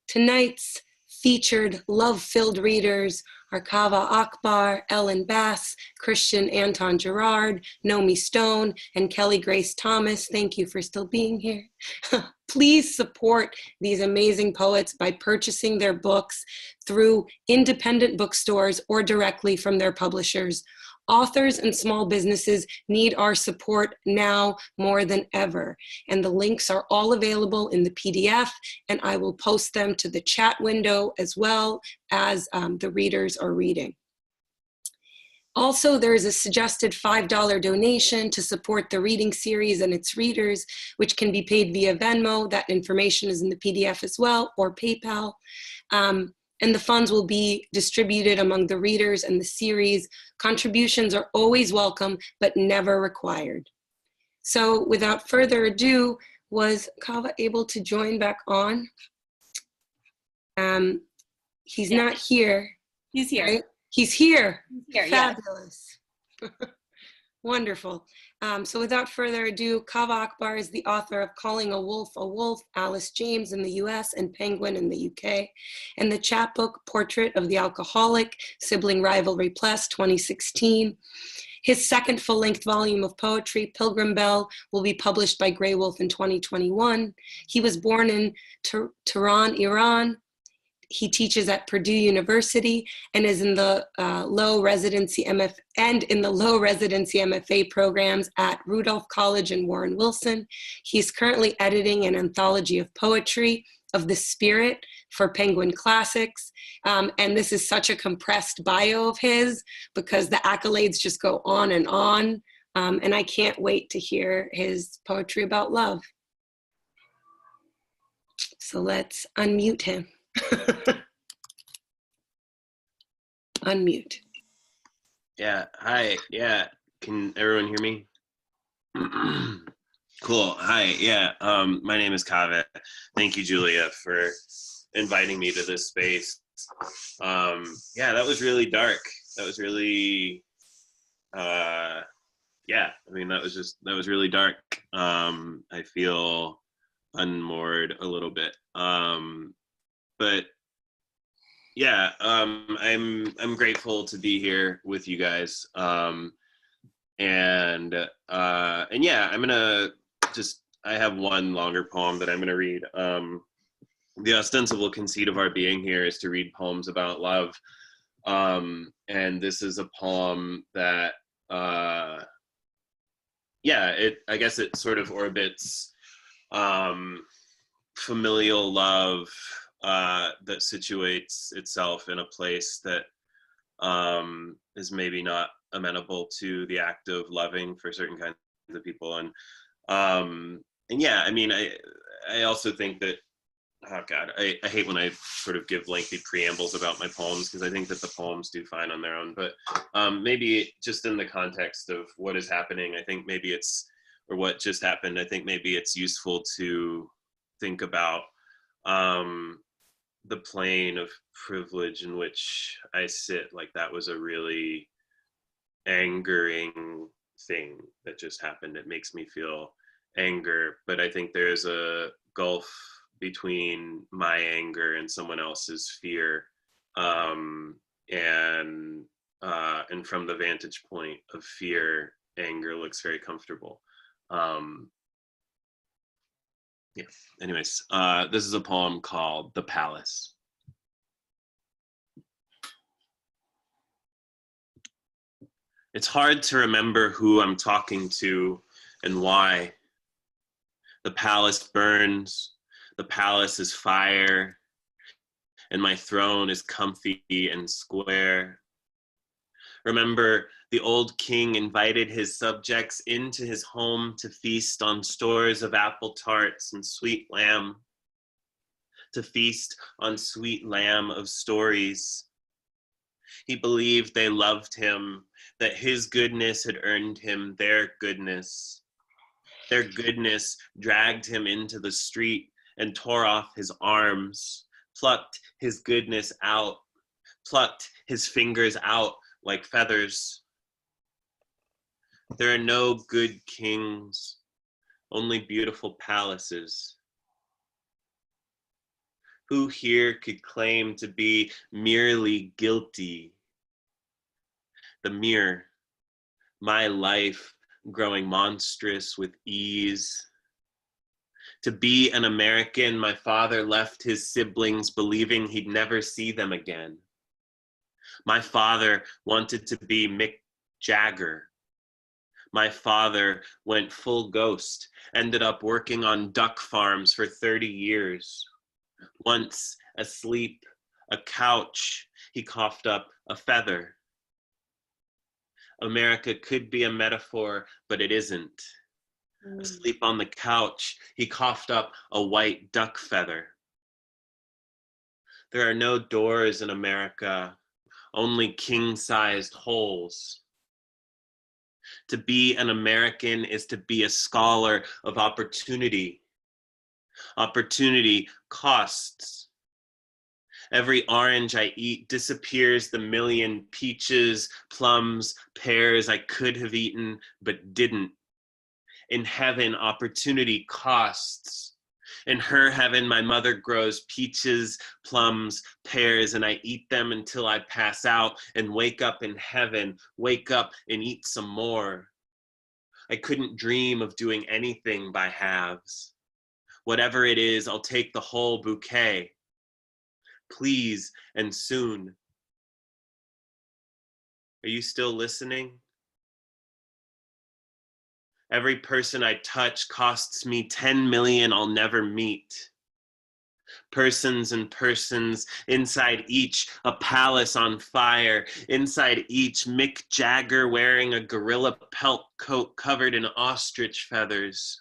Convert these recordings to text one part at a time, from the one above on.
Tonight's featured love-filled readers are Kaveh Akbar, Ellen Bass, Christian Anton Gerard, Nomi Stone, and Kelly Grace Thomas. Thank you for still being here. Please support these amazing poets by purchasing their books through independent bookstores or directly from their publishers. Authors and small businesses need our support now more than ever. And the links are all available in the PDF, and I will post them to the chat window as well as the readers are reading. Also, there is a suggested $5 donation to support the reading series and its readers, which can be paid via Venmo. That information is in the PDF as well, or PayPal. And the funds will be distributed among the readers and the series. Contributions are always welcome, but never required. So without further ado, was Kaveh able to join back on? He's not here. He's here. Right? He's here. He's here. Fabulous. Yes. Wonderful. So without further ado, Kaveh Akbar is the author of Calling a Wolf, Alice James in the US and Penguin in the UK, and the chapbook Portrait of the Alcoholic, Sibling Rivalry Plus 2016. His second full-length volume of poetry, Pilgrim Bell, will be published by Grey Wolf in 2021. He was born in Tehran, Iran. He teaches at Purdue University and is in the low residency MFA programs at Rudolph College and Warren Wilson. He's currently editing an anthology of poetry of the spirit for Penguin Classics. And this is such a compressed bio of his because the accolades just go on. And I can't wait to hear his poetry about love. So let's unmute him. Unmute. Yeah, hi, yeah, can everyone hear me? Cool, hi, yeah, my name is Kaveh. Thank you, Julia, for inviting me to this space. Yeah, that was really dark. That was really, yeah, I mean, that was really dark. I feel unmoored a little bit. But yeah, I'm grateful to be here with you guys. And yeah, I have one longer poem that I'm gonna read. The ostensible conceit of our being here is to read poems about love. And this is a poem that, yeah, I guess it sort of orbits familial love that situates itself in a place that is maybe not amenable to the act of loving for certain kinds of people. And yeah, I mean, I also think that, oh God, I hate when I sort of give lengthy preambles about my poems because I think that the poems do fine on their own. But maybe just in the context of what is happening, I think maybe it's, or what just happened, I think maybe it's useful to think about the plane of privilege in which I sit. Like that was a really angering thing that just happened. It makes me feel anger, but I think there's a gulf between my anger and someone else's fear. And from the vantage point of fear, anger looks very comfortable. Yeah, anyways, this is a poem called The Palace. It's hard to remember who I'm talking to and why. The palace burns, the palace is fire, and my throne is comfy and square. Remember, the old king invited his subjects into his home to feast on stores of apple tarts and sweet lamb, to feast on sweet lamb of stories. He believed they loved him, that his goodness had earned him their goodness. Their goodness dragged him into the street and tore off his arms, plucked his goodness out, plucked his fingers out like feathers. There are no good kings, only beautiful palaces. Who here could claim to be merely guilty? The mirror, my life growing monstrous with ease. To be an American, my father left his siblings believing he'd never see them again. My father wanted to be Mick Jagger. My father went full ghost, ended up working on duck farms for 30 years. Once asleep, a couch, he coughed up a feather. America could be a metaphor, but it isn't. Asleep on the couch, he coughed up a white duck feather. There are no doors in America, only king-sized holes. To be an American is to be a scholar of opportunity. Opportunity costs. Every orange I eat disappears the million peaches, plums, pears I could have eaten but didn't. In heaven, opportunity costs. In her heaven, my mother grows peaches, plums, pears, and I eat them until I pass out and wake up in heaven, wake up and eat some more. I couldn't dream of doing anything by halves. Whatever it is, I'll take the whole bouquet. Please and soon. Are you still listening? Every person I touch costs me 10 million I'll never meet. Persons and persons, inside each a palace on fire, inside each Mick Jagger wearing a gorilla pelt coat covered in ostrich feathers.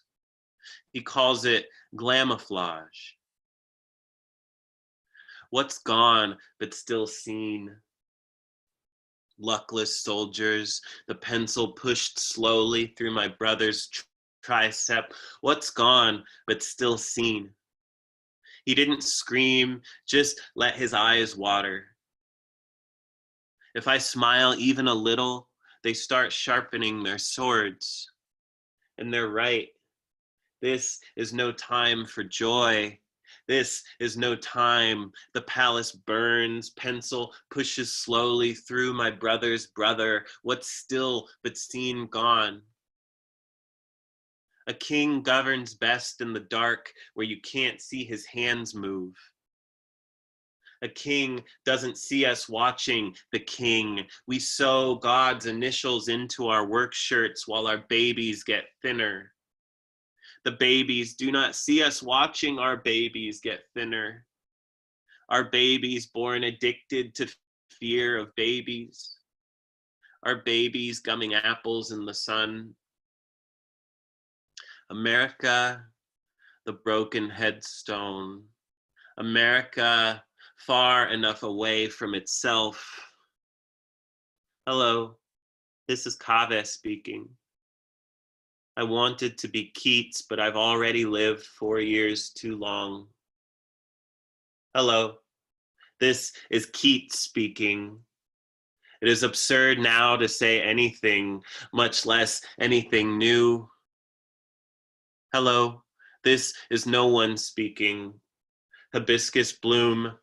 He calls it glamouflage. What's gone but still seen? Luckless soldiers, the pencil pushed slowly through my brother's tricep. What's gone but still seen? He didn't scream, just let his eyes water. If I smile even a little, they start sharpening their swords. And they're right. This is no time for joy. This is no time. The palace burns, pencil pushes slowly through my brother's brother. What's still but seen gone? A king governs best in the dark where you can't see his hands move. A king doesn't see us watching the king. We sew God's initials into our work shirts while our babies get thinner. The babies do not see us watching our babies get thinner. Our babies born addicted to fear of babies. Our babies gumming apples in the sun. America, the broken headstone. America, far enough away from itself. Hello, this is Kaveh speaking. I wanted to be Keats, but I've already lived 4 years too long. Hello, this is Keats speaking. It is absurd now to say anything, much less anything new. Hello, this is no one speaking. Hibiscus bloom,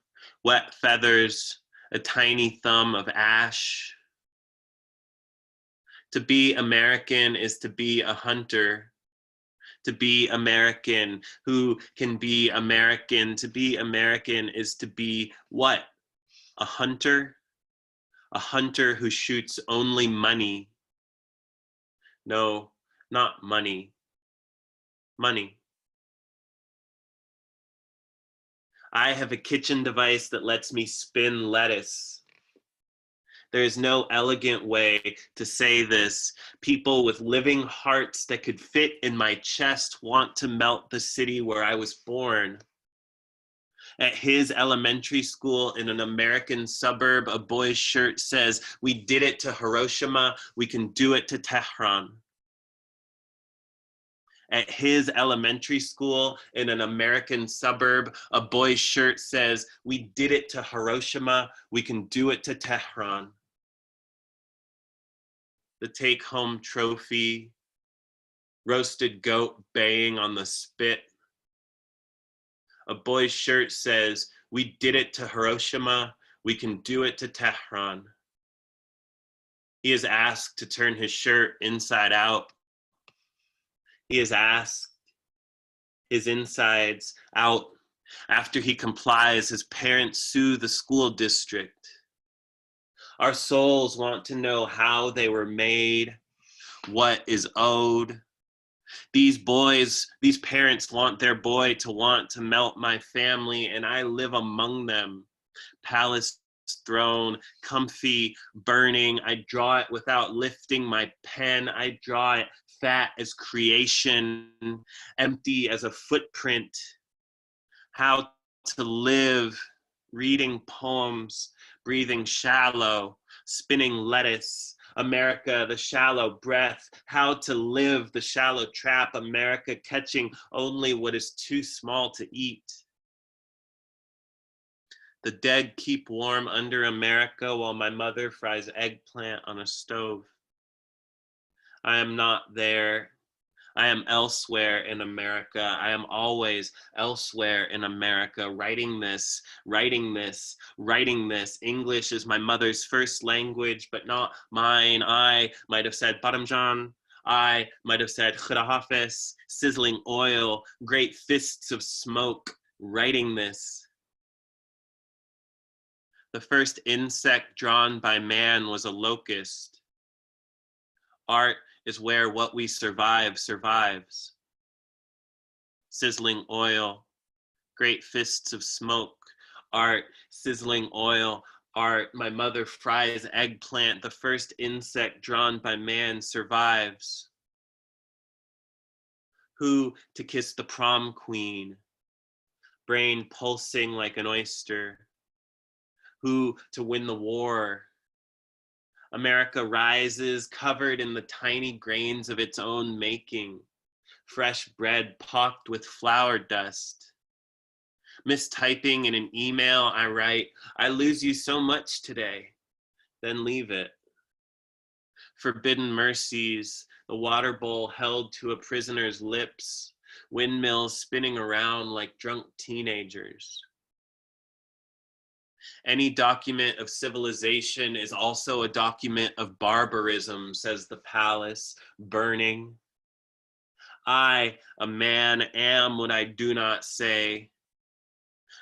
wet feathers, a tiny thumb of ash. To be American is to be a hunter. To be American, who can be American? To be American is to be what? A hunter? A hunter who shoots only money. No, not money. Money. I have a kitchen device that lets me spin lettuce. There is no elegant way to say this. People with living hearts that could fit in my chest want to melt the city where I was born. At his elementary school in an American suburb, a boy's shirt says, "We did it to Hiroshima, we can do it to Tehran." At his elementary school in an American suburb, a boy's shirt says, "We did it to Hiroshima, we can do it to Tehran." The take-home trophy, roasted goat baying on the spit, A boy's shirt says, "We did it to Hiroshima, we can do it to Tehran." He is asked to turn his shirt inside out. He is asked his insides out. After he complies, his parents sue the school district. Our souls want to know how they were made, what is owed. These parents want their boy to want to melt my family, and I live among them. Palace throne, comfy, burning. I draw it without lifting my pen. I draw it fat as creation, empty as a footprint. How to live, reading poems, breathing shallow, spinning lettuce. America, the shallow breath. How to live, the shallow trap. America, catching only what is too small to eat. The dead keep warm under America while my mother fries eggplant on a stove. I am not there. I am elsewhere in America. I am always elsewhere in America, writing this, writing this, writing this. English is my mother's first language, but not mine. I might have said Paramjan. I might have said Khuda Hafiz, sizzling oil, great fists of smoke, writing this. The first insect drawn by man was a locust. Art is where what we survive survives. Sizzling oil, great fists of smoke, art, sizzling oil, art. My mother fries eggplant. The first insect drawn by man survives. Who to kiss the prom queen? Brain pulsing like an oyster. Who to win the war? America rises covered in the tiny grains of its own making, fresh bread pocked with flour dust. Mistyping in an email I write, "I lose you so much today," then leave it. Forbidden mercies, the water bowl held to a prisoner's lips, windmills spinning around like drunk teenagers. Any document of civilization is also a document of barbarism, says the palace, burning. I, a man, am what I do not say.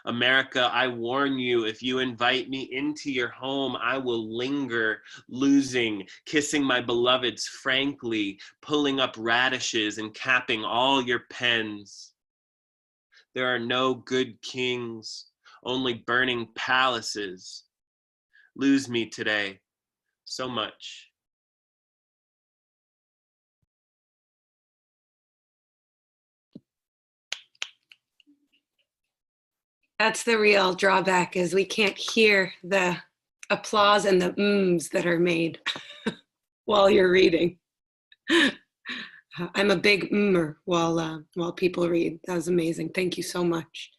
America, I warn you, if you invite me into your home, I will linger, losing, kissing my beloveds frankly, pulling up radishes and capping all your pens. There are no good kings, only burning palaces. Lose me today so much. That's the real drawback, is we can't hear the applause and the mms that are made while you're reading. I'm a big mmer while people read. That was amazing. Thank you so much.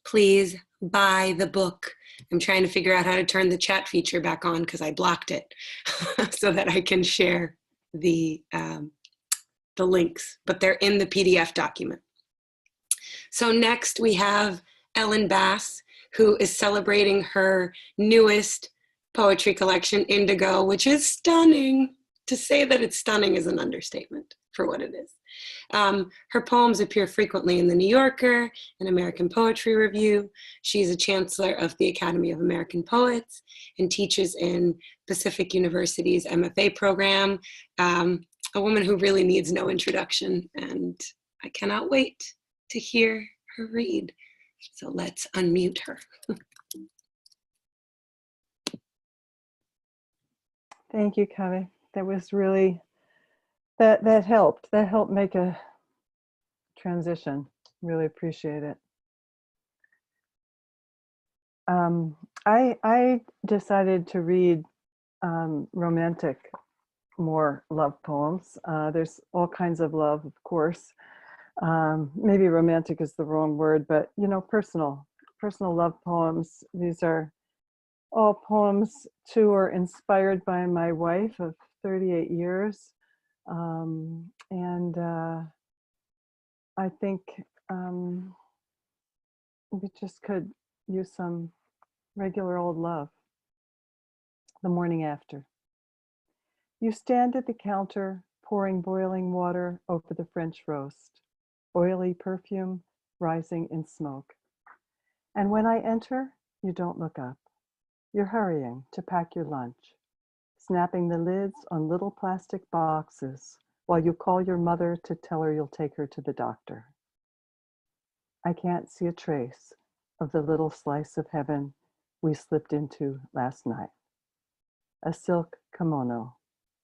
Please buy the book. I'm trying to figure out how to turn the chat feature back on because I blocked it so that I can share the links, but they're in the PDF document. So next we have Ellen Bass, who is celebrating her newest poetry collection, Indigo, which is stunning. To say that it's stunning is an understatement for what it is. Her poems appear frequently in The New Yorker and American Poetry Review. She's a chancellor of the Academy of American Poets and teaches in Pacific University's MFA program. A woman who really needs no introduction, and I cannot wait to hear her read. So let's unmute her. Thank you, Kaveh. That was really, that helped. That helped make a transition. Really appreciate it. I decided to read romantic, more love poems. There's all kinds of love, of course. Maybe romantic is the wrong word, but personal love poems. These are all poems too are inspired by my wife of 38 years. And I think we just could use some regular old love. The morning after. You stand at the counter, pouring boiling water over the French roast, oily perfume rising in smoke. And when I enter, you don't look up. You're hurrying to pack your lunch, snapping the lids on little plastic boxes while you call your mother to tell her you'll take her to the doctor. I can't see a trace of the little slice of heaven we slipped into last night. A silk kimono,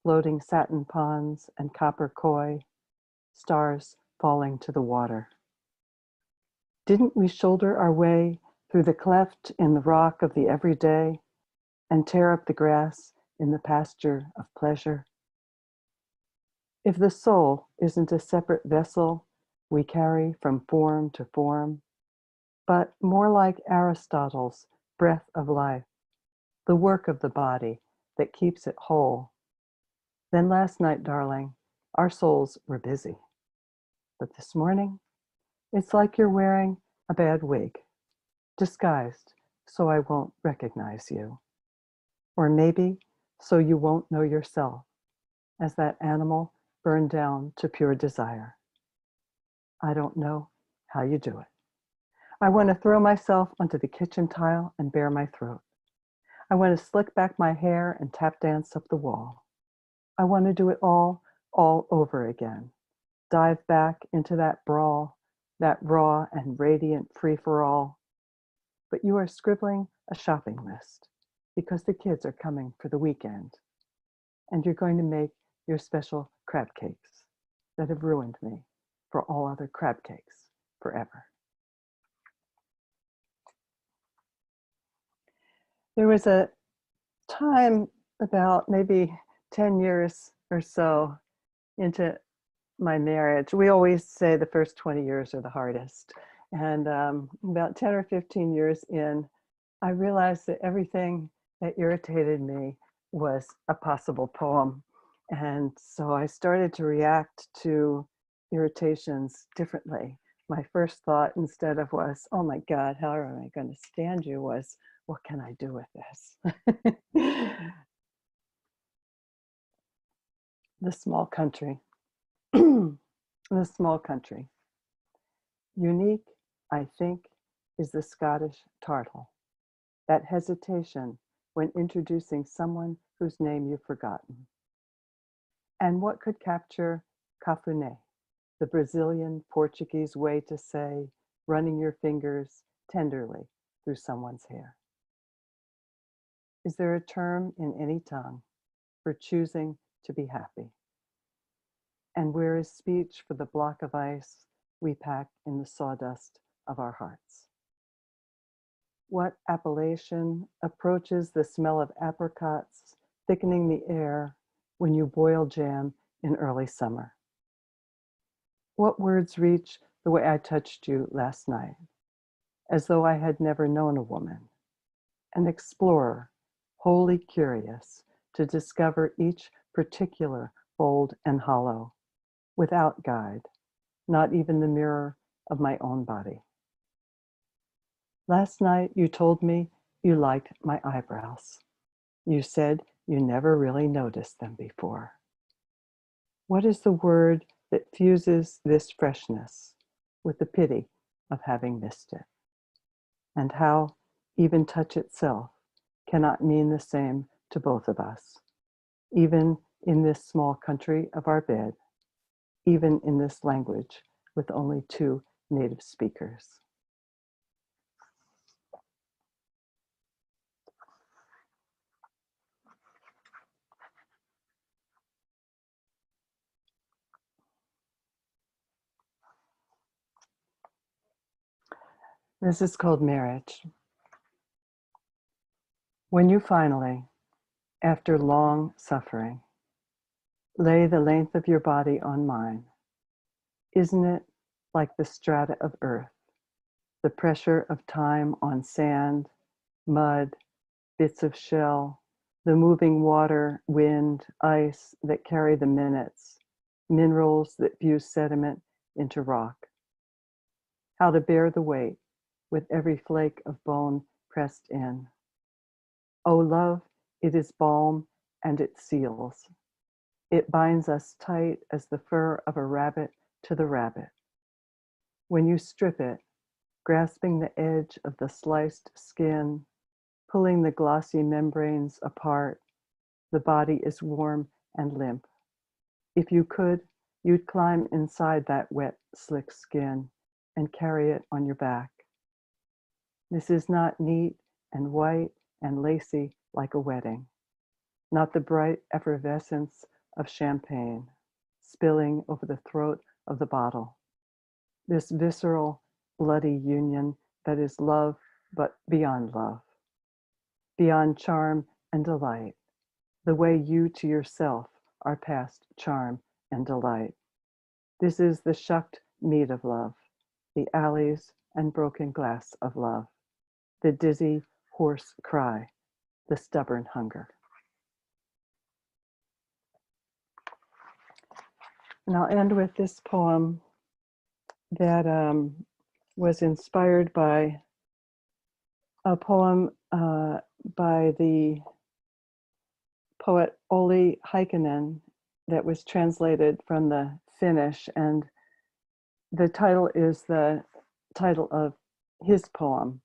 floating satin ponds and copper koi, stars falling to the water. Didn't we shoulder our way through the cleft in the rock of the everyday and tear up the grass in the pasture of pleasure? If the soul isn't a separate vessel we carry from form to form, but more like Aristotle's breath of life, the work of the body that keeps it whole, then last night, darling, our souls were busy. But this morning, it's like you're wearing a bad wig, disguised so I won't recognize you. Or maybe so you won't know yourself as that animal burned down to pure desire. I don't know how you do it. I want to throw myself onto the kitchen tile and bare my throat. I want to slick back my hair and tap dance up the wall. I want to do it all over again. Dive back into that brawl, that raw and radiant free-for-all. But you are scribbling a shopping list because the kids are coming for the weekend. And you're going to make your special crab cakes that have ruined me for all other crab cakes forever. There was a time about maybe 10 years or so into my marriage. We always say the first 20 years are the hardest. And about 10 or 15 years in, I realized that everything that irritated me was a possible poem. And so I started to react to irritations differently. My first thought instead of was, oh my God, how am I going to stand you, was, what can I do with this? The small country. The small country. Unique, I think, is the Scottish turtle. That hesitation when introducing someone whose name you've forgotten. And what could capture cafuné, the Brazilian Portuguese way to say, running your fingers tenderly through someone's hair? Is there a term in any tongue for choosing to be happy? And where is speech for the block of ice we pack in the sawdust of our hearts? What appellation approaches the smell of apricots thickening the air when you boil jam in early summer? What words reach the way I touched you last night, as though I had never known a woman, an explorer, wholly curious to discover each particular fold and hollow, without guide, not even the mirror of my own body. Last night you told me you liked my eyebrows. You said you never really noticed them before. What is the word that fuses this freshness with the pity of having missed it? And how even touch itself cannot mean the same to both of us, even in this small country of our bed, even in this language with only 2 native speakers. This is called marriage. When you finally, after long suffering, lay the length of your body on mine, isn't it like the strata of earth, the pressure of time on sand, mud, bits of shell, the moving water, wind, ice that carry the minutes, minerals that fuse sediment into rock? How to bear the weight with every flake of bone pressed in. O love, it is balm and it seals. It binds us tight as the fur of a rabbit to the rabbit. When you strip it, grasping the edge of the sliced skin, pulling the glossy membranes apart, the body is warm and limp. If you could, you'd climb inside that wet, slick skin and carry it on your back. This is not neat and white and lacy like a wedding, not the bright effervescence of champagne spilling over the throat of the bottle. This visceral, bloody union that is love, but beyond love, beyond charm and delight, the way you to yourself are past charm and delight. This is the shucked meat of love, the alleys and broken glass of love, the dizzy, hoarse cry, the stubborn hunger. And I'll end with this poem that was inspired by a poem by the poet Olli Heikkinen that was translated from the Finnish, and the title is the title of his poem,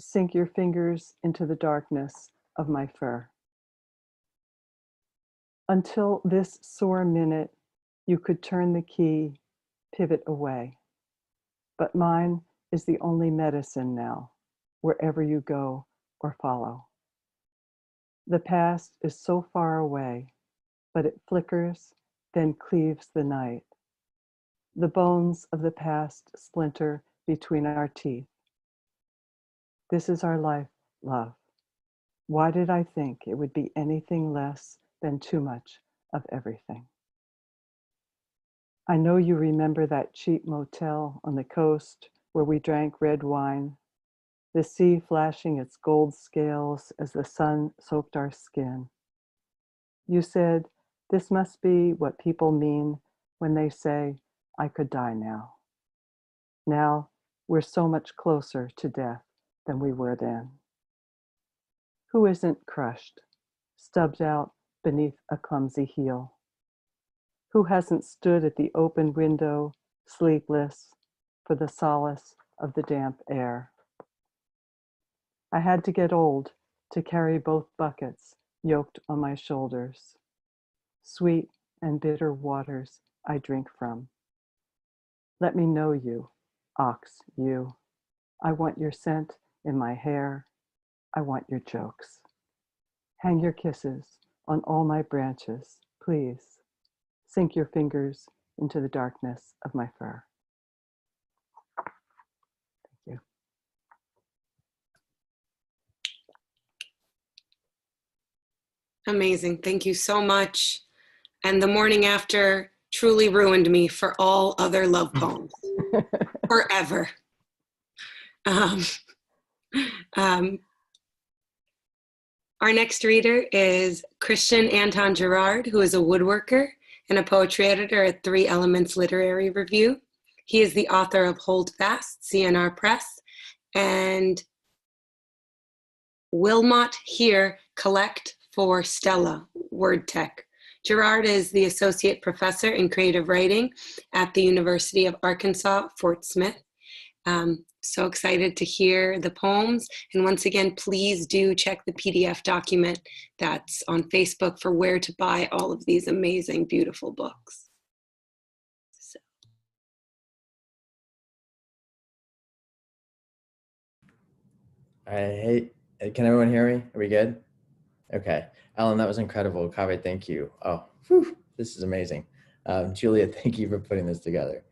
Sink Your Fingers into the Darkness of My Fur. Until this sore minute, you could turn the key, pivot away. But mine is the only medicine now, wherever you go or follow. The past is so far away, but it flickers, then cleaves the night. The bones of the past splinter between our teeth. This is our life, love. Why did I think it would be anything less than too much of everything? I know you remember that cheap motel on the coast where we drank red wine, the sea flashing its gold scales as the sun soaked our skin. You said, this must be what people mean when they say, I could die now. Now we're so much closer to death than we were then. Who isn't crushed, stubbed out beneath a clumsy heel? Who hasn't stood at the open window, sleepless, for the solace of the damp air? I had to get old to carry both buckets yoked on my shoulders. Sweet and bitter waters I drink from. Let me know you, ox, you. I want your scent in my hair. I want your jokes. Hang your kisses on all my branches, please. Sink your fingers into the darkness of my fur. Thank you. Amazing. Thank you so much. And the morning after truly ruined me for all other love poems forever. Our next reader is Christian Anton Gerard, who is a woodworker and a poetry editor at Three Elements Literary Review. He is the author of Hold Fast, CNR Press, and Wilmot Here Collect for Stella, WordTech. Gerard is the Associate Professor in Creative Writing at the University of Arkansas, Fort Smith. So excited to hear the poems. And once again, please do check the PDF document that's on Facebook for where to buy all of these amazing, beautiful books. So. All right, hey, can everyone hear me? Are we good? Okay, Ellen, that was incredible. Kaveh, thank you. Oh, whew, this is amazing. Julia, thank you for putting this together.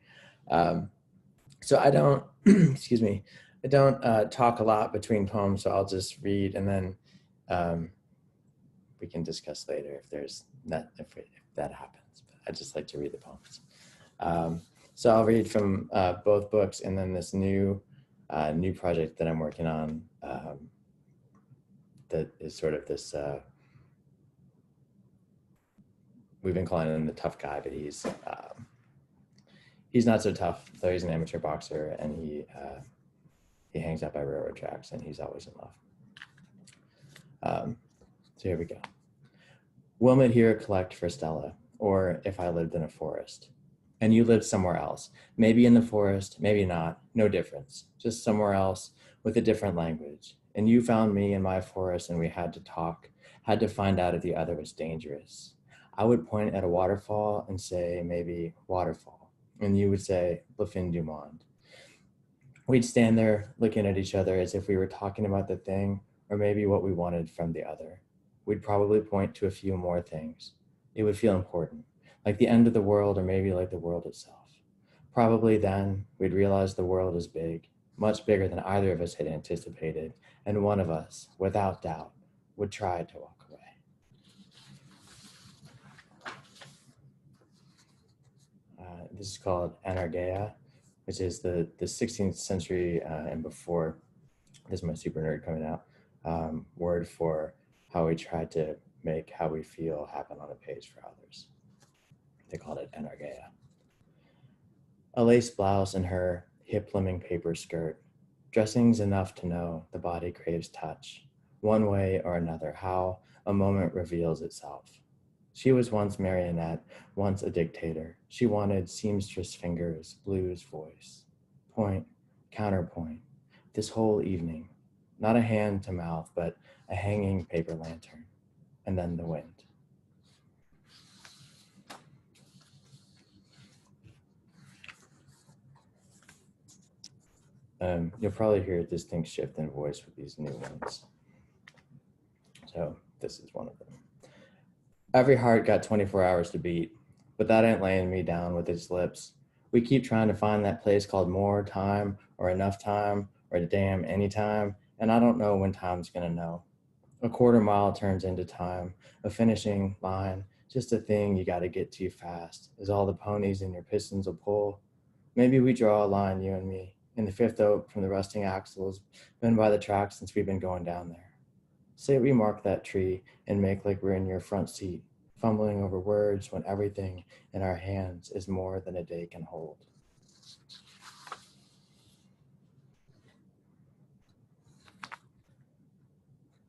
So I don't, excuse me, I don't talk a lot between poems, so I'll just read and then we can discuss later if there's not, if that happens. But I just like to read the poems. So I'll read from both books and then this new project that I'm working on that is sort of this, we've been calling him the tough guy, but he's not so tough, though he's an amateur boxer, and He hangs out by railroad tracks and he's always in love. So here we go. Wilmot here collect for Stella, or if I lived in a forest. And you lived somewhere else, maybe in the forest, maybe not, no difference, just somewhere else with a different language. And you found me in my forest and we had to talk, had to find out if the other was dangerous. I would point at a waterfall and say, maybe waterfall. And you would say, Le Fin du Monde. We'd stand there looking at each other as if we were talking about the thing or maybe what we wanted from the other. We'd probably point to a few more things. It would feel important, like the end of the world or maybe like the world itself. Probably then we'd realize the world is big, much bigger than either of us had anticipated, and one of us, without doubt, would try to walk away. This is called Anargea, which is the 16th century and before, this is my super nerd coming out, word for how we try to make how we feel happen on a page for others. They called it Anargea. A lace blouse and her hip-limming paper skirt. Dressing's enough to know the body craves touch. One way or another, how a moment reveals itself. She was once marionette, once a dictator. She wanted seamstress fingers, blues voice. Point, counterpoint, this whole evening. Not a hand to mouth, but a hanging paper lantern. And then the wind. You'll probably hear a distinct shift in voice with these new ones. So this is one of them. Every heart got 24 hours to beat, but that ain't laying me down with its lips. We keep trying to find that place called more time or enough time or damn anytime, and I don't know when time's gonna know. A quarter mile turns into time, a finishing line, just a thing you gotta get to fast, is all the ponies in your pistons will pull. Maybe we draw a line, you and me, in the fifth oak from the rusting axles, been by the track since we've been going down there. Say we mark that tree and make like we're in your front seat, fumbling over words when everything in our hands is more than a day can hold.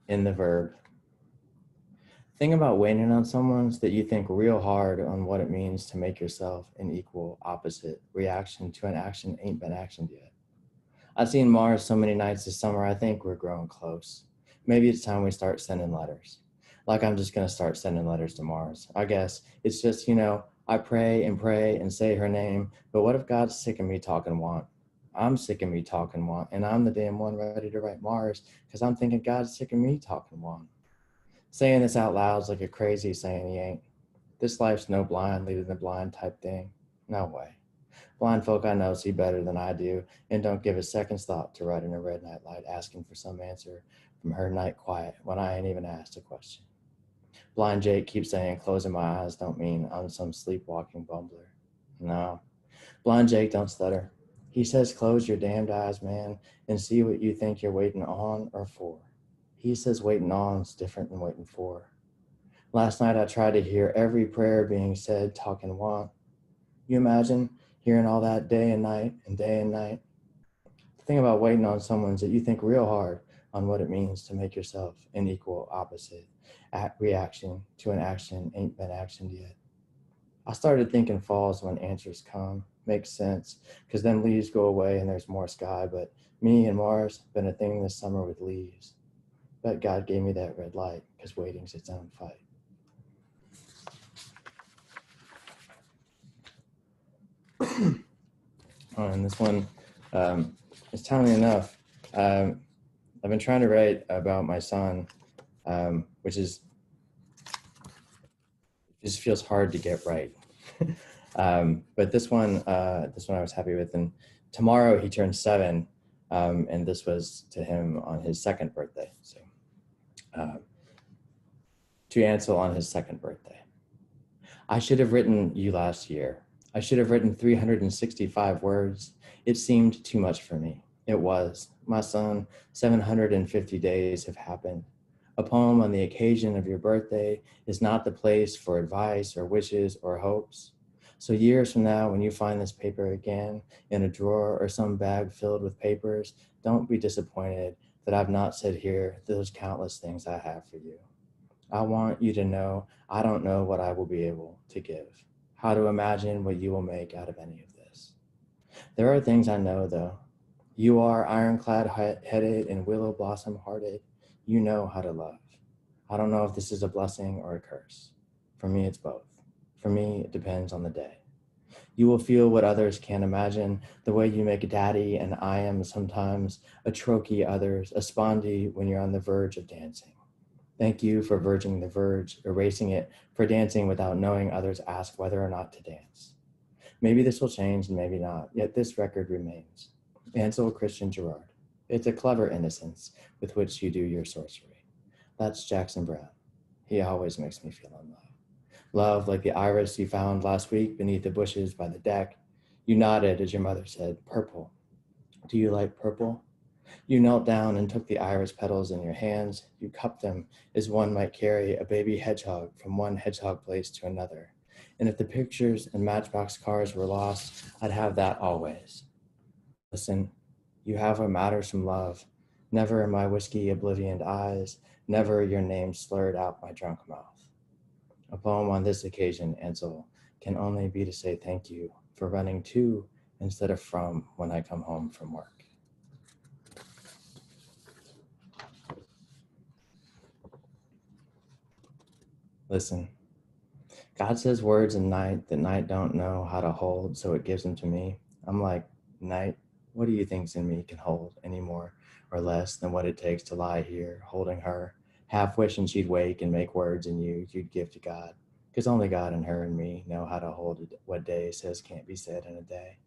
In the verb. Thing about waiting on someone is that you think real hard on what it means to make yourself an equal, opposite reaction to an action ain't been actioned yet. I've seen Mars so many nights this summer, I think we're growing close. Maybe it's time we start sending letters. Like I'm just gonna start sending letters to Mars. I guess it's just, I pray and say her name, but what if God's sick of me talking want? I'm sick of me talking want, and I'm the damn one ready to write Mars because I'm thinking God's sick of me talking want. Saying this out loud is like a crazy saying he ain't. This life's no blind leading the blind type thing. No way. Blind folk I know see better than I do and don't give a second's thought to writing a red nightlight asking for some answer from her night quiet when I ain't even asked a question. Blind Jake keeps saying closing my eyes don't mean I'm some sleepwalking bumbler. No, Blind Jake don't stutter. He says close your damned eyes, man, and see what you think you're waiting on or for. He says waiting on is different than waiting for. Last night I tried to hear every prayer being said, talking want. You imagine hearing all that day and night and day and night? The thing about waiting on someone is that you think real hard on what it means to make yourself an equal opposite reaction to an action ain't been actioned yet. I started thinking falls when answers come. Makes sense, because then leaves go away and there's more sky, but me and Mars been a thing this summer with leaves. Bet God gave me that red light, because waiting's its own fight. And this one is telling me enough. I've been trying to write about my son, which is, it just feels hard to get right. But this one I was happy with. And tomorrow he turns 7, and this was to him on his 2nd birthday. So to Ansel on his 2nd birthday. I should have written you last year. I should have written 365 words. It seemed too much for me. It was. My son, 750 days have happened. A poem on the occasion of your birthday is not the place for advice or wishes or hopes. So years from now, when you find this paper again in a drawer or some bag filled with papers, don't be disappointed that I've not said here those countless things I have for you. I want you to know I don't know what I will be able to give, how to imagine what you will make out of any of this. There are things I know, though. You are ironclad headed and willow blossom hearted. You know how to love. I don't know if this is a blessing or a curse. For me, it's both. For me, it depends on the day. You will feel what others can't imagine, the way you make daddy and I am sometimes, a trochee others, a spondy when you're on the verge of dancing. Thank you for verging the verge, erasing it, for dancing without knowing others ask whether or not to dance. Maybe this will change and maybe not, yet this record remains. Ansel Christian Gerard. It's a clever innocence with which you do your sorcery. That's Jackson Brown. He always makes me feel in love. Love like the iris you found last week beneath the bushes by the deck. You nodded as your mother said, purple. Do you like purple? You knelt down and took the iris petals in your hands. You cupped them as one might carry a baby hedgehog from one hedgehog place to another. And if the pictures and matchbox cars were lost, I'd have that always. Listen, you have what matters from love. Never in my whiskey oblivioned eyes, never your name slurred out my drunk mouth. A poem on this occasion, Ansel, can only be to say thank you for running to instead of from when I come home from work. Listen, God says words in night that night don't know how to hold, so it gives them to me. I'm like, night, what do you think's in me can hold any more or less than what it takes to lie here holding her, half wishing she'd wake and make words in you you'd give to God, because only God and her and me know how to hold it, what day says can't be said in a day.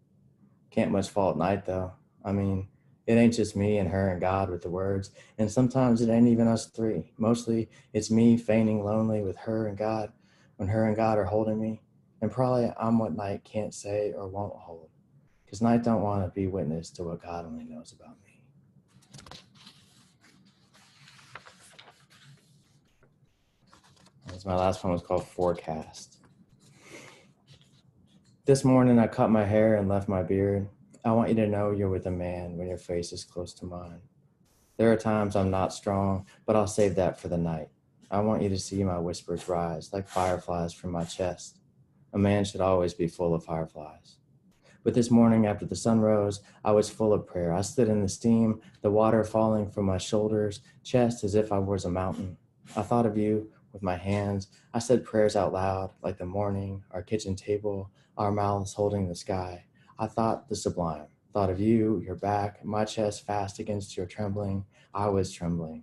Can't much fault night though. I mean, it ain't just me and her and God with the words, and sometimes it ain't even us three. Mostly it's me feigning lonely with her and God when her and God are holding me, and probably I'm what night can't say or won't hold, because night don't want to be witness to what God only knows about me. That's my last one was called Forecast. This morning I cut my hair and left my beard. I want you to know you're with a man when your face is close to mine. There are times I'm not strong, but I'll save that for the night. I want you to see my whispers rise like fireflies from my chest. A man should always be full of fireflies. But this morning after the sun rose, I was full of prayer. I stood in the steam, the water falling from my shoulders, chest as if I was a mountain. I thought of you with my hands. I said prayers out loud, like the morning, our kitchen table, our mouths holding the sky. I thought the sublime, thought of you, your back, my chest fast against your trembling. I was trembling.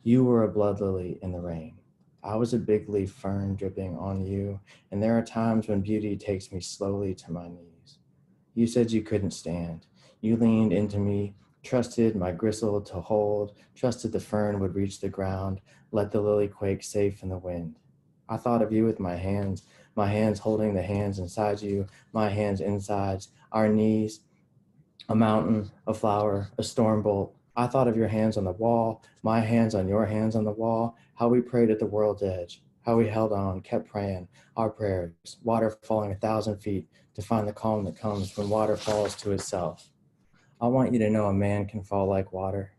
You were a blood lily in the rain. I was a big leaf fern dripping on you, and there are times when beauty takes me slowly to my knees. You said you couldn't stand. You leaned into me, trusted my gristle to hold, trusted the fern would reach the ground, let the lily quake safe in the wind. I thought of you with my hands holding the hands inside you, my hands insides, our knees, a mountain, a flower, a storm bolt. I thought of your hands on the wall, my hands on your hands on the wall, how we prayed at the world's edge, how we held on, kept praying, our prayers, water falling 1,000 feet to find the calm that comes when water falls to itself. I want you to know a man can fall like water.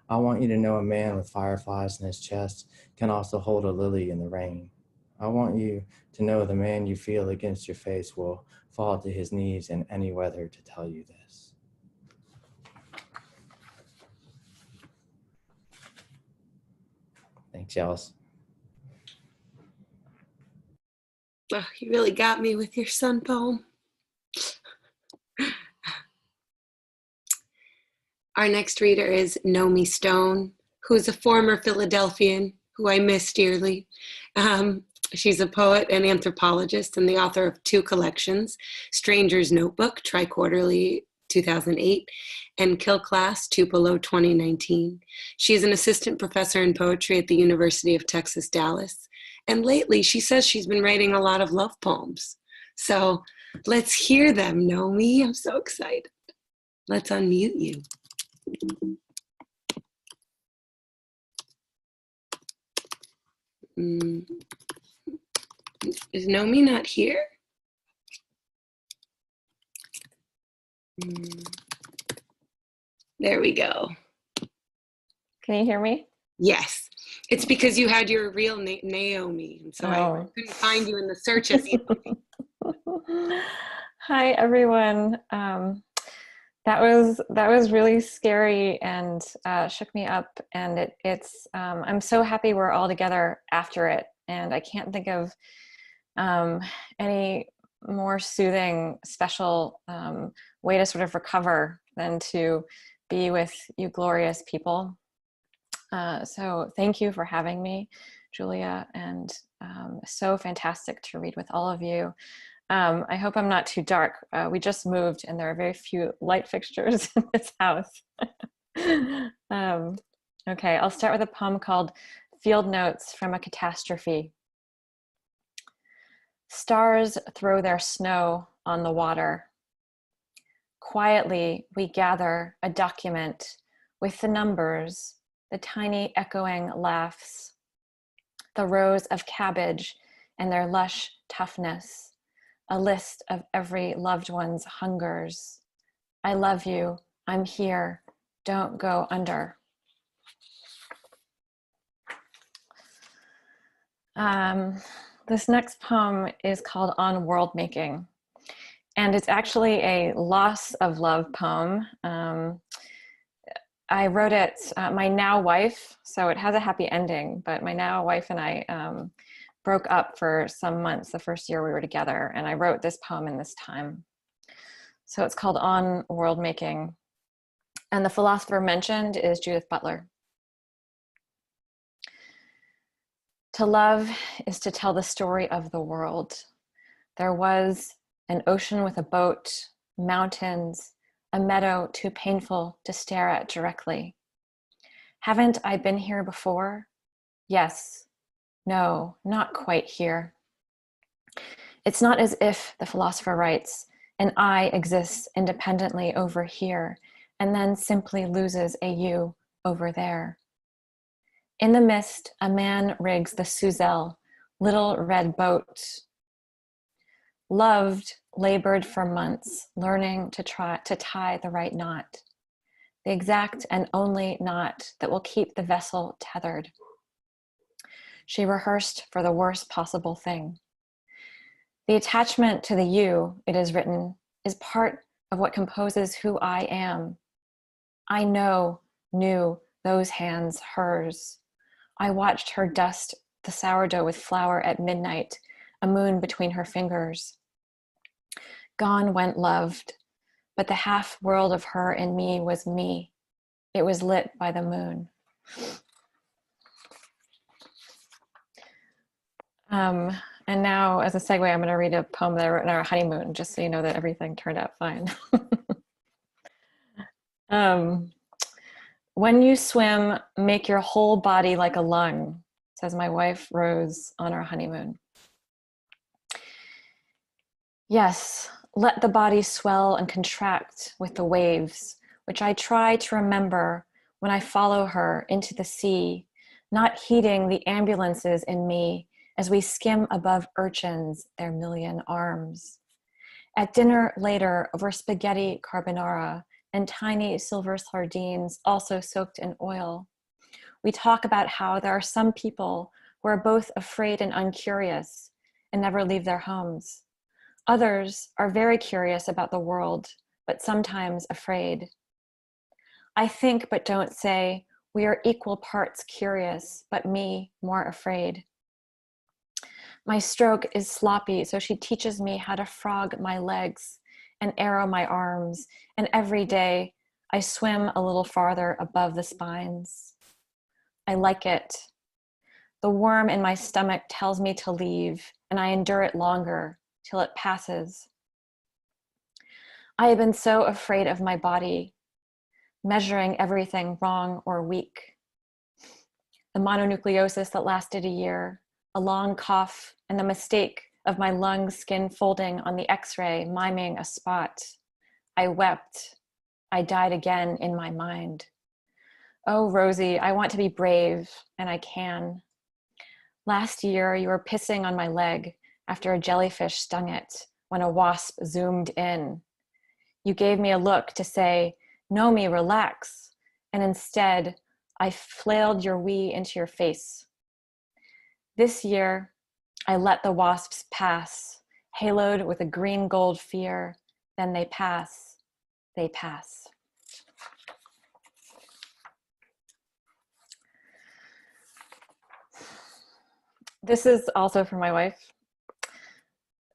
I want you to know a man with fireflies in his chest can also hold a lily in the rain. I want you to know the man you feel against your face will fall to his knees in any weather to tell you this. Thanks, Alice. Oh, you really got me with your sun poem. Our next reader is Nomi Stone, who is a former Philadelphian who I miss dearly. She's a poet and anthropologist and the author of 2 collections, Stranger's Notebook, Tri-Quarterly 2008, and Kill Class, Tupelo 2019. She's an assistant professor in poetry at the University of Texas, Dallas. And lately, she says she's been writing a lot of love poems. So let's hear them, Nomi. I'm so excited. Let's unmute you. Is Nomi not here? Mm. There we go. Can you hear me? Yes. It's because you had your real name, Naomi. And so I couldn't find you in the search as easily. Hi, everyone. That was really scary and shook me up. And I'm so happy we're all together after it. And I can't think of any more soothing, special way to sort of recover than to be with you glorious people. So thank you for having me, Julia, and so fantastic to read with all of you. I hope I'm not too dark. We just moved and there are very few light fixtures in this house. Okay, I'll start with a poem called Field Notes from a Catastrophe. Stars throw their snow on the water. Quietly, we gather a document with the numbers, the tiny echoing laughs, the rows of cabbage and their lush toughness, a list of every loved one's hungers. I love you, I'm here, don't go under. This next poem is called On World Making, and it's actually a loss of love poem. I wrote it, my now wife, so it has a happy ending, but my now wife and I broke up for some months the first year we were together, and I wrote this poem in this time. So it's called On World Making, and the philosopher mentioned is Judith Butler. To love is to tell the story of the world. There was an ocean with a boat, mountains, a meadow too painful to stare at directly. Haven't I been here before? Yes. No, not quite here. It's not as if, the philosopher writes, an I exists independently over here and then simply loses a you over there. In the mist, a man rigs the Suzel, little red boat. Loved, labored for months, learning to tie the right knot, the exact and only knot that will keep the vessel tethered. She rehearsed for the worst possible thing. The attachment to the you, it is written, is part of what composes who I am. I knew those hands, hers. I watched her dust the sourdough with flour at midnight, a moon between her fingers. Gone went loved, but the half world of her and me was me. It was lit by the moon. And now, as a segue, I'm going to read a poem that I wrote in our honeymoon, just so you know that everything turned out fine. When you swim, make your whole body like a lung, says my wife, Rose, on our honeymoon. Yes, let the body swell and contract with the waves, which I try to remember when I follow her into the sea, not heeding the ambulances in me as we skim above urchins, their million arms. At dinner later, over spaghetti carbonara and tiny silver sardines also soaked in oil, we talk about how there are some people who are both afraid and uncurious and never leave their homes. Others are very curious about the world, but sometimes afraid. I think but don't say, we are equal parts curious, but me more afraid. My stroke is sloppy, so she teaches me how to frog my legs and arrow my arms, and every day I swim a little farther above the spines. I like it. The worm in my stomach tells me to leave, and I endure it longer till it passes. I have been so afraid of my body, measuring everything wrong or weak. The mononucleosis that lasted a year, a long cough, and the mistake of my lung skin folding on the x-ray, miming a spot. I wept. I died again in my mind. Oh, Rosie, I want to be brave, and I can. Last year, you were pissing on my leg after a jellyfish stung it when a wasp zoomed in. You gave me a look to say, Nomi, relax. And instead, I flailed your we into your face. This year, I let the wasps pass, haloed with a green gold fear. Then they pass, they pass. This is also for my wife.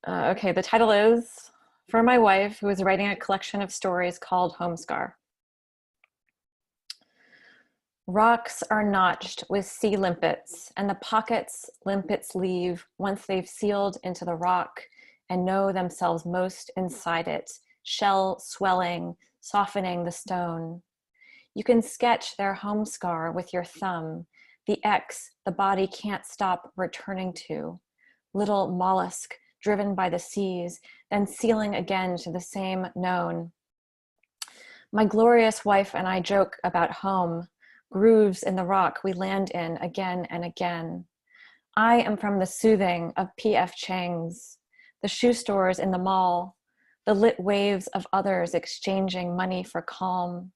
Okay, the title is For My Wife, who is writing a collection of stories called Homescar. Rocks are notched with sea limpets, and the pockets limpets leave once they've sealed into the rock and know themselves most inside it, shell swelling, softening the stone. You can sketch their home scar with your thumb, the X the body can't stop returning to, little mollusk driven by the seas, then sealing again to the same known. My glorious wife and I joke about home, grooves in the rock we land in again and again. I am from the soothing of P.F. Chang's, the shoe stores in the mall, the lit waves of others exchanging money for calm.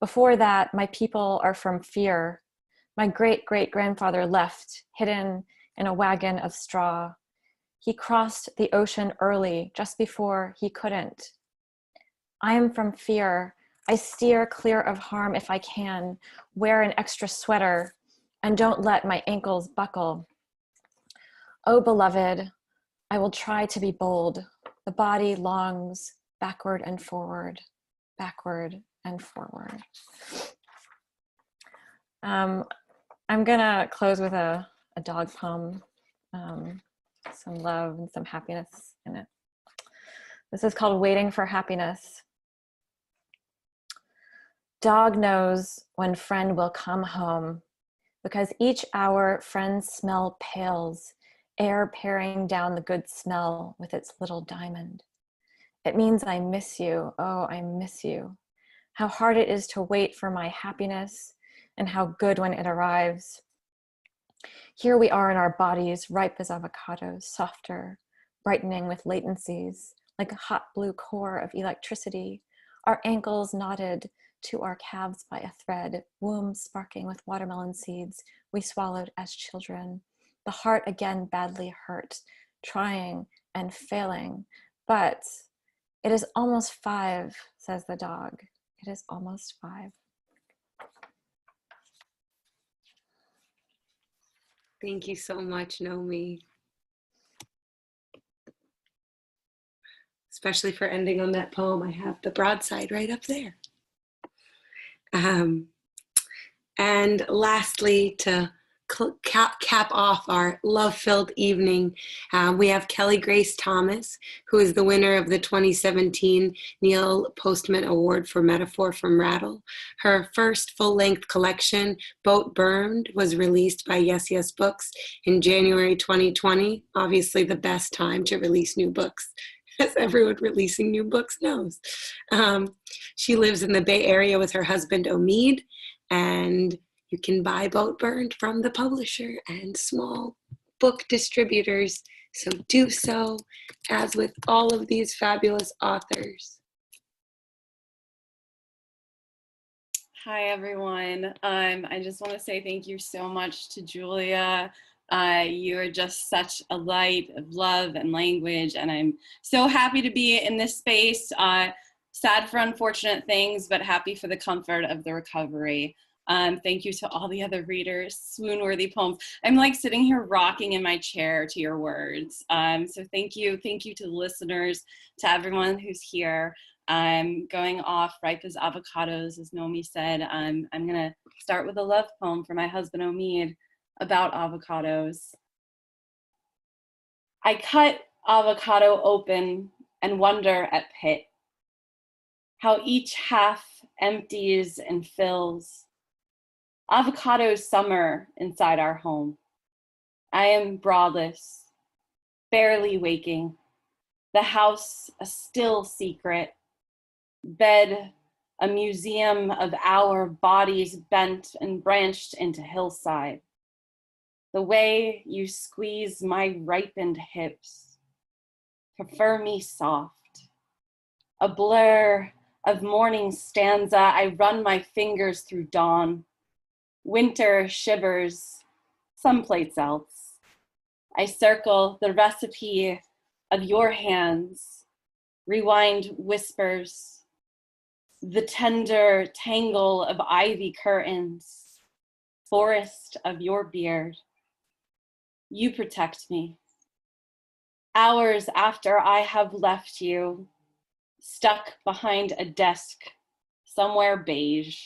Before that, my people are from fear. My great-great-grandfather left, hidden in a wagon of straw. He crossed the ocean early, just before he couldn't. I am from fear. I steer clear of harm if I can, wear an extra sweater, and don't let my ankles buckle. Oh, beloved, I will try to be bold. The body longs backward and forward, backward and forward. I'm gonna close with a dog poem, some love and some happiness in it. This is called Waiting for Happiness. Dog knows when friend will come home, because each hour friend's smell pales, air paring down the good smell with its little diamond. It means I miss you, oh, I miss you. How hard it is to wait for my happiness, and how good when it arrives. Here we are in our bodies, ripe as avocados, softer, brightening with latencies, like a hot blue core of electricity, our ankles knotted to our calves by a thread, wombs sparking with watermelon seeds we swallowed as children, the heart again badly hurt, trying and failing, but it is almost 5, says the dog. It is almost 5. Thank you so much, Nomi. Especially for ending on that poem. I have the broadside right up there. And lastly, to cap off our love-filled evening, we have Kelly Grace Thomas, who is the winner of the 2017 Neil Postman Award for Metaphor from Rattle. Her first full-length collection, Boat Burned, was released by Yes Yes Books in January 2020. Obviously the best time to release new books, as everyone releasing new books knows. She lives in the Bay Area with her husband, Omid, and you can buy Boat Burned from the publisher and small book distributors, so do so, as with all of these fabulous authors. Hi, everyone. I just want to say thank you so much to Julia. You are just such a light of love and language, and I'm so happy to be in this space. Sad for unfortunate things, but happy for the comfort of the recovery. Thank you to all the other readers, swoon-worthy poems. I'm like sitting here rocking in my chair to your words. So thank you to the listeners, to everyone who's here. I'm going off ripe as avocados, as Nomi said. I'm gonna start with a love poem for my husband Omid about avocados. I cut avocado open and wonder at pit, how each half empties and fills. Avocados summer inside our home. I am braless, barely waking. The house a still secret. Bed a museum of our bodies bent and branched into hillside. The way you squeeze my ripened hips. Prefer me soft. A blur of morning stanza, I run my fingers through dawn. Winter shivers someplace else. I circle the recipe of your hands, rewind whispers, the tender tangle of ivy curtains, forest of your beard. You protect me. Hours after I have left you, stuck behind a desk, somewhere beige,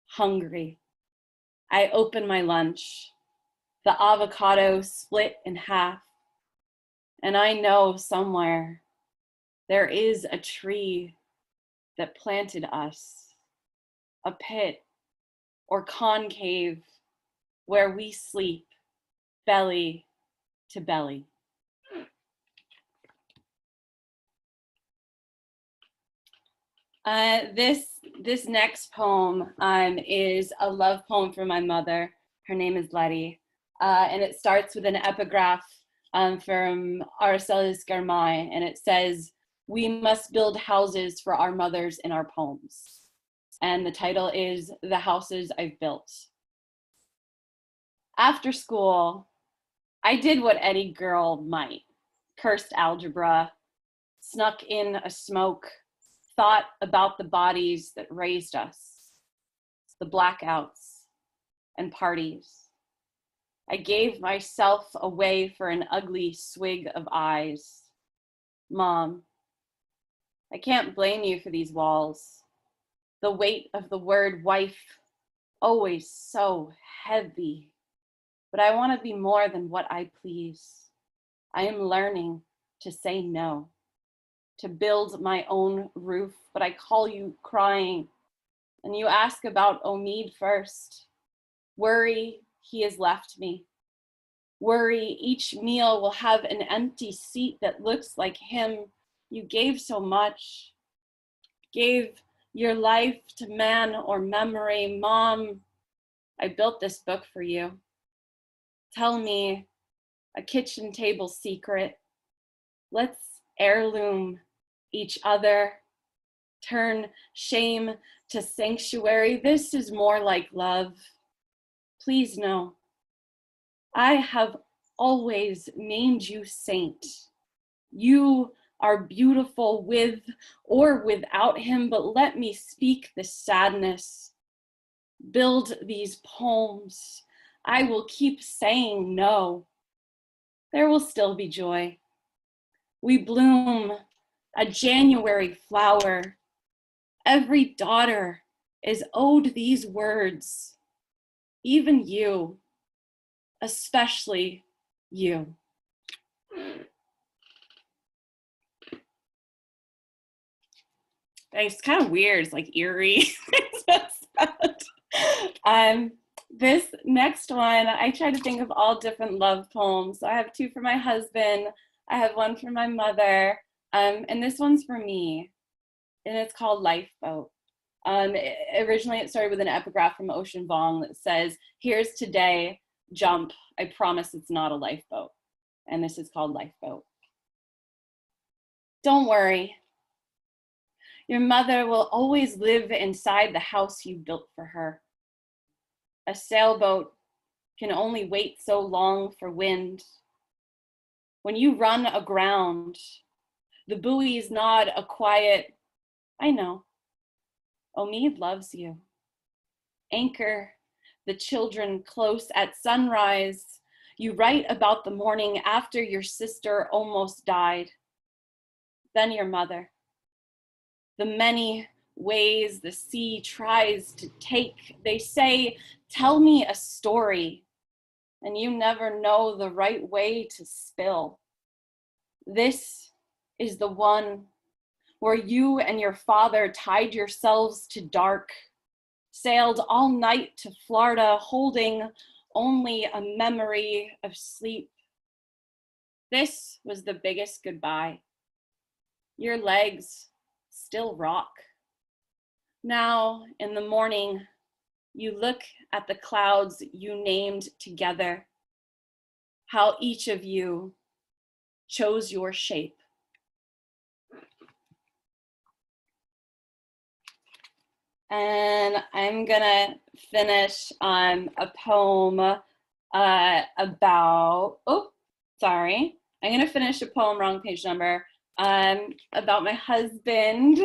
hungry, I open my lunch, the avocado split in half, and I know somewhere there is a tree that planted us, a pit or concave where we sleep belly to belly. This next poem is a love poem for my mother. Her name is Letty, and it starts with an epigraph from Araceli Escarmay, and it says, "We must build houses for our mothers in our poems." And the title is "The Houses I've Built." After school, I did what any girl might. Cursed algebra, snuck in a smoke, thought about the bodies that raised us, the blackouts and parties. I gave myself away for an ugly swig of eyes. Mom, I can't blame you for these walls. The weight of the word wife, always so heavy. But I want to be more than what I please. I am learning to say no, to build my own roof, but I call you crying. And you ask about Omid first. Worry he has left me. Worry each meal will have an empty seat that looks like him. You gave so much. Gave your life to man or memory. Mom, I built this book for you. Tell me a kitchen table secret. Let's heirloom each other. Turn shame to sanctuary. This is more like love. Please know, I have always named you saint. You are beautiful with or without him, but let me speak the sadness. Build these poems. I will keep saying no. There will still be joy. We bloom, a January flower. Every daughter is owed these words. Even you, especially you. It's kind of weird, it's like eerie. This next one, I try to think of all different love poems. So I have two for my husband, I have one for my mother, and this one's for me, and it's called Lifeboat. Originally it started with an epigraph from Ocean Vuong that says, "Here's today, jump, I promise it's not a lifeboat." And this is called Lifeboat. Don't worry. Your mother will always live inside the house you built for her. A sailboat can only wait so long for wind. When you run aground, the buoys nod a quiet, "I know, Omid loves you." Anchor the children close at sunrise. You write about the morning after your sister almost died. Then your mother. The many ways the sea tries to take. They say, "Tell me a story," and you never know the right way to spill. This is the one where you and your father tied yourselves to dark, sailed all night to Florida, holding only a memory of sleep. This was the biggest goodbye. Your legs still rock. Now in the morning, you look at the clouds you named together, how each of you chose your shape. And I'm gonna finish on a poem about, oh, sorry. I'm gonna finish a poem, wrong page number, about my husband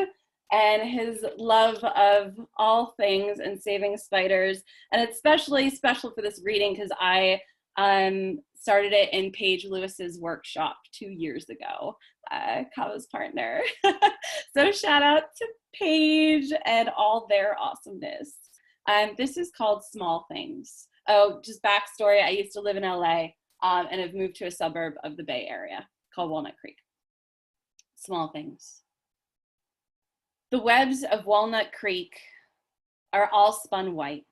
and his love of all things and saving spiders. And it's especially special for this reading because I started it in Paige Lewis's workshop 2 years ago, Kava's partner. So shout out to Paige and all their awesomeness. This is called Small Things. Oh, just backstory, I used to live in LA and have moved to a suburb of the Bay Area called Walnut Creek. Small things. The webs of Walnut Creek are all spun white.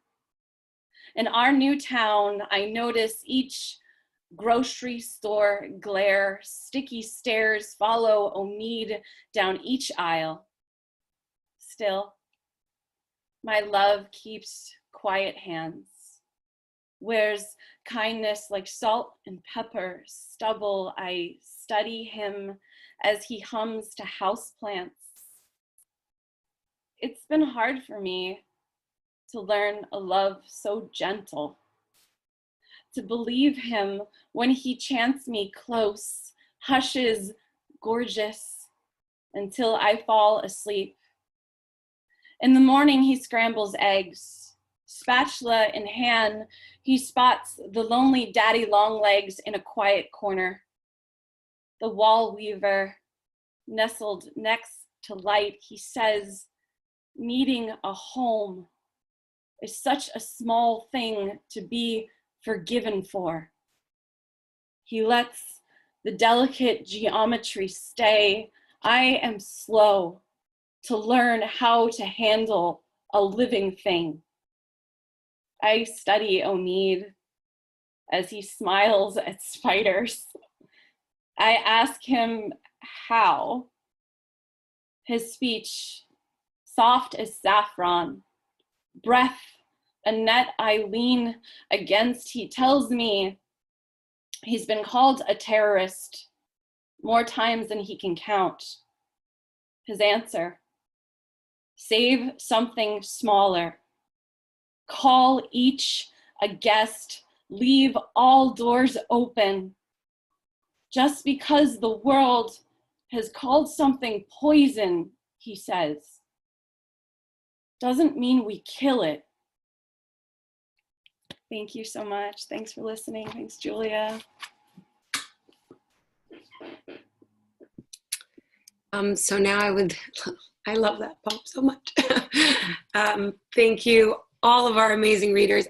In our new town, I notice each grocery store glare, sticky stares follow Omid down each aisle. Still, my love keeps quiet hands, wears kindness like salt and pepper stubble. I study him as he hums to houseplants. It's been hard for me to learn a love so gentle, to believe him when he chants me close, hushes gorgeous until I fall asleep. In the morning, he scrambles eggs. Spatula in hand, he spots the lonely daddy long legs in a quiet corner. The wall weaver, nestled next to light, he says, needing a home is such a small thing to be forgiven for. He lets the delicate geometry stay. I am slow to learn how to handle a living thing. I study Omid as he smiles at spiders. I ask him how. His speech, soft as saffron, breath, a net I lean against. He tells me he's been called a terrorist more times than he can count. His answer, save something smaller. Call each a guest, leave all doors open. Just because the world has called something poison, he says, doesn't mean we kill it. Thank you so much. Thanks for listening. Thanks, Julia. So now I love that poem so much. Thank you, all of our amazing readers.